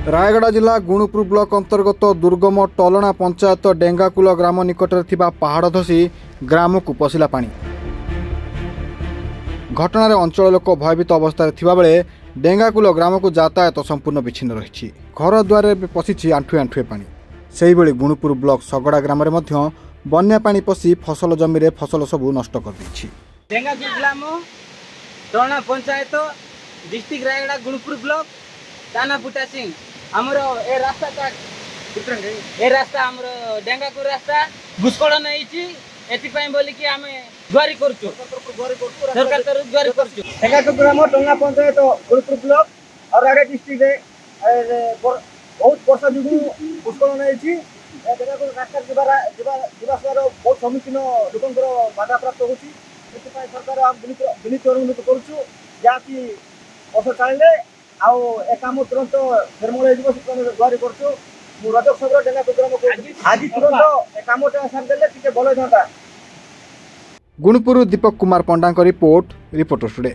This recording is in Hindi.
रायगढ़ जिला गुणुपुर ब्लॉक अंतर्गत दुर्गम टलना पंचायत डेंगाकुल ग्राम निकटरे थिबा पहाड़ धसी ग्राम को पशिला पानी। घटनार अंचल लोक भयभीत अवस्था थिबा बेले डेंगाकुल ग्राम को यातायात संपूर्ण विच्छिन्न रही। घर द्वार पशिछि आंठुए आंठुए पानी। सेही बेले गुणुपुर ब्लॉक सगड़ा ग्राम रे मध्य बन्या पानी पशि फसल जमी रे फसल सबू नष्ट कर दैछि। डेंगाकुल ग्राम टलना पंचायत डिस्ट्रिक्ट रायगढ़ गुणुपुर ब्लॉक थाना पुटा सिंह हमरो ए रास्ता हमरो डेंगाकुल रास्ता भूस्खलन नैछि एति पय बोली कि हमें गुहारी करछु सरकार तरफ गुहारी करछु। डेंगाकुल ग्राम टलना पंचायत गुणुपुर ब्लॉक और रायगढ़ डिस्ट्रिक्ट रे बहुत वर्ष जुगु भूस्खलन नैछि डेंगाकुल रास्ता जीवासर बहुत सम्मुखीन लोकंकर बाधा प्राप्त होछि। एति पय सरकार हम विनीत अनुरोध करछु जाकि वर्ष चालिले आउ ए काम तुरंत निर्मल हो गुहारी करछु। रजक सगर डेंगाकुल ग्राम आज तुरंत ए कामटा सार देले टिके भल होता। गुणुपुर दीपक कुमार पंडा रिपोर्ट रिपोर्टर टुडे।